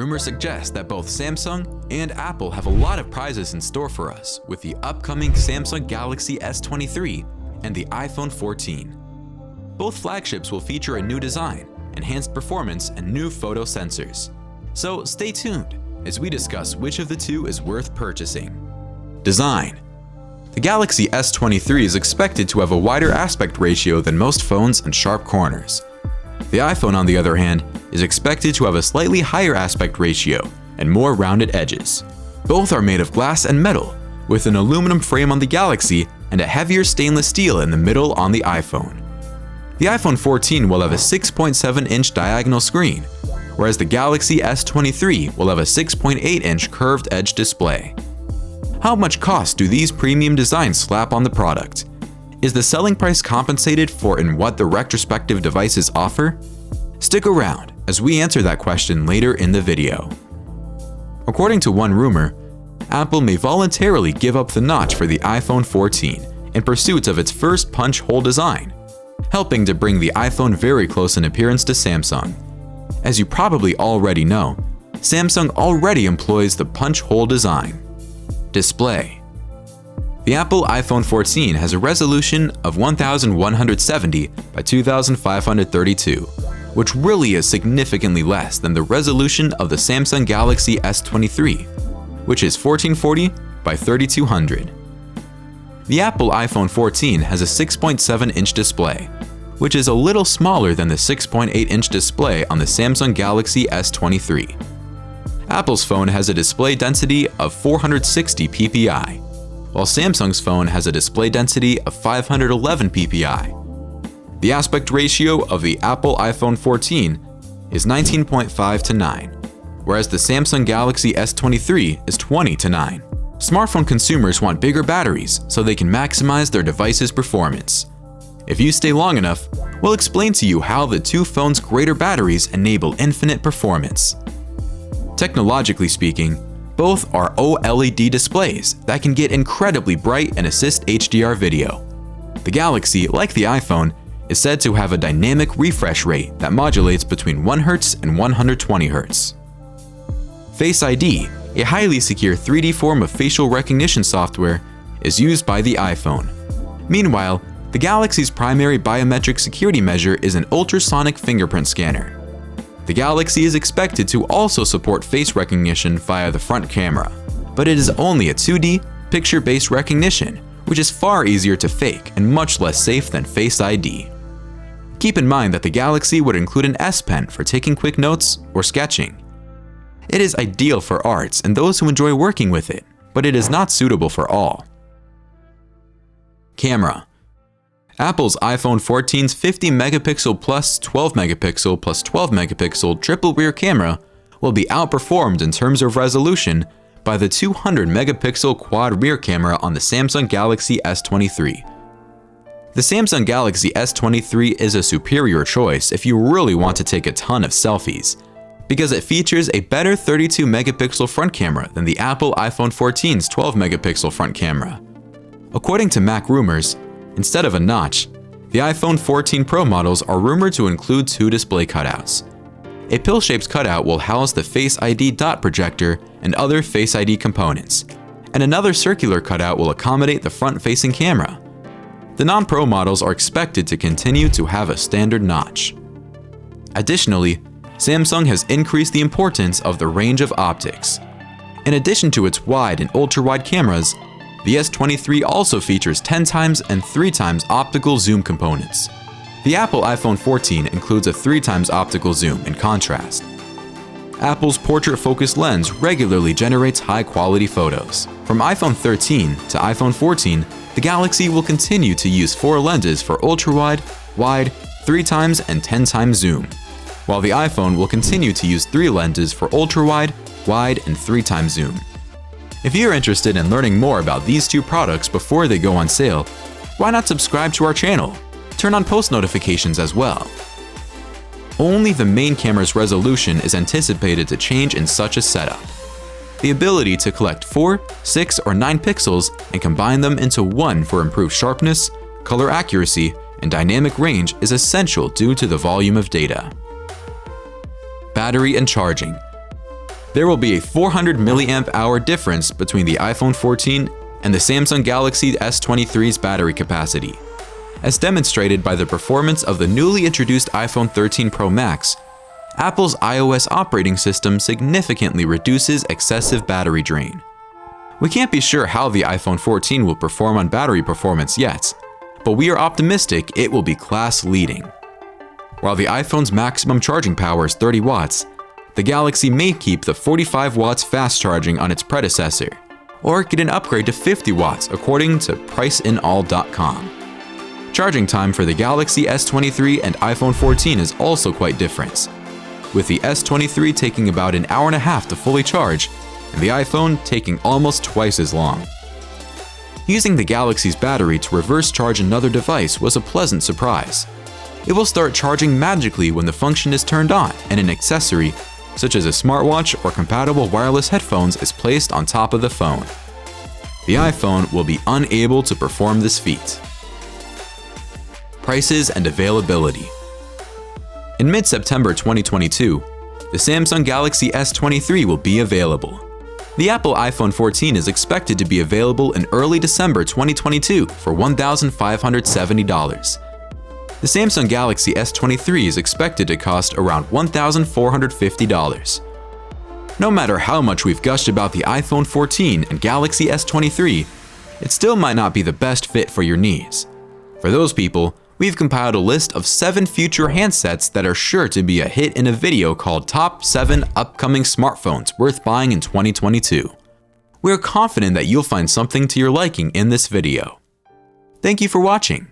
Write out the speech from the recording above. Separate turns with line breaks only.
Rumors suggest that both Samsung and Apple have a lot of prizes in store for us with the upcoming Samsung Galaxy S23 and the iPhone 14. Both flagships will feature a new design, enhanced performance, and new photo sensors. So stay tuned as we discuss which of the two is worth purchasing. Design. The Galaxy S23 is expected to have a wider aspect ratio than most phones and sharp corners. The iPhone, on the other hand, is expected to have a slightly higher aspect ratio and more rounded edges. Both are made of glass and metal, with an aluminum frame on the Galaxy and a heavier stainless steel in the middle on the iPhone. The iPhone 14 will have a 6.7-inch diagonal screen, whereas the Galaxy S23 will have a 6.8-inch curved edge display. How much cost do these premium designs slap on the product? Is the selling price compensated for in what the retrospective devices offer? Stick around as we answer that question later in the video. According to one rumor, Apple may voluntarily give up the notch for the iPhone 14 in pursuit of its first punch hole design, helping to bring the iPhone very close in appearance to Samsung. As you probably already know, Samsung already employs the punch hole design. Display. The Apple iPhone 14 has a resolution of 1170 by 2532, which really is significantly less than the resolution of the Samsung Galaxy S23, which is 1440 by 3200. The Apple iPhone 14 has a 6.7-inch display, which is a little smaller than the 6.8-inch display on the Samsung Galaxy S23. Apple's phone has a display density of 460 ppi, while Samsung's phone has a display density of 511 ppi. The aspect ratio of the Apple iPhone 14 is 19.5 to 9, whereas the Samsung Galaxy S23 is 20 to 9. Smartphone consumers want bigger batteries so they can maximize their device's performance. If you stay long enough, we'll explain to you how the two phones' greater batteries enable infinite performance. Technologically speaking, both are OLED displays that can get incredibly bright and assist HDR video. The Galaxy, like the iPhone, is said to have a dynamic refresh rate that modulates between 1 Hz and 120 Hz. Face ID, a highly secure 3D form of facial recognition software, is used by the iPhone. Meanwhile, the Galaxy's primary biometric security measure is an ultrasonic fingerprint scanner. The Galaxy is expected to also support face recognition via the front camera, but it is only a 2D, picture-based recognition, which is far easier to fake and much less safe than Face ID. Keep in mind that the Galaxy would include an S Pen for taking quick notes or sketching. It is ideal for arts and those who enjoy working with it, but it is not suitable for all. Camera. Apple's iPhone 14's 50 megapixel plus 12 megapixel plus 12 megapixel triple rear camera will be outperformed in terms of resolution by the 200 megapixel quad rear camera on the Samsung Galaxy S23. The Samsung Galaxy S23 is a superior choice if you really want to take a ton of selfies, because it features a better 32 megapixel front camera than the Apple iPhone 14's 12 megapixel front camera. According to Mac Rumors, instead of a notch, the iPhone 14 Pro models are rumored to include 2 display cutouts. A pill-shaped cutout will house the Face ID dot projector and other Face ID components, and another circular cutout will accommodate the front-facing camera. The non-Pro models are expected to continue to have a standard notch. Additionally, Samsung has increased the importance of the range of optics. In addition to its wide and ultra-wide cameras, the S23 also features 10x and 3x optical zoom components. The Apple iPhone 14 includes a 3x optical zoom in contrast. Apple's portrait-focused lens regularly generates high-quality photos. From iPhone 13 to iPhone 14, the Galaxy will continue to use 4 lenses for ultra-wide, wide, 3x and 10x zoom, while the iPhone will continue to use 3 lenses for ultra-wide, wide, and 3x zoom. If you're interested in learning more about these two products before they go on sale, why not subscribe to our channel? Turn on post notifications as well. Only the main camera's resolution is anticipated to change in such a setup. The ability to collect 4, 6, or 9 pixels and combine them into one for improved sharpness, color accuracy, and dynamic range is essential due to the volume of data. Battery and charging. There will be a 400 mAh difference between the iPhone 14 and the Samsung Galaxy S23's battery capacity, as demonstrated by the performance of the newly introduced iPhone 13 Pro Max. Apple's iOS operating system significantly reduces excessive battery drain. We can't be sure how the iPhone 14 will perform on battery performance yet, but we are optimistic it will be class-leading. While the iPhone's maximum charging power is 30 watts, the Galaxy may keep the 45 watts fast charging on its predecessor, or get an upgrade to 50 watts according to priceinall.com. Charging time for the Galaxy S23 and iPhone 14 is also quite different, with the S23 taking about an hour and a half to fully charge, and the iPhone taking almost twice as long. Using the Galaxy's battery to reverse charge another device was a pleasant surprise. It will start charging magically when the function is turned on and an accessory, such as a smartwatch or compatible wireless headphones, is placed on top of the phone. The iPhone will be unable to perform this feat. Prices and availability. In mid-September 2022, the Samsung Galaxy S23 will be available. The Apple iPhone 14 is expected to be available in early December 2022 for $1,570. The Samsung Galaxy S23 is expected to cost around $1,450. No matter how much we've gushed about the iPhone 14 and Galaxy S23, it still might not be the best fit for your needs. For those people, we've compiled a list of 7 future handsets that are sure to be a hit in a video called Top 7 Upcoming Smartphones Worth Buying in 2022. We're confident that you'll find something to your liking in this video. Thank you for watching.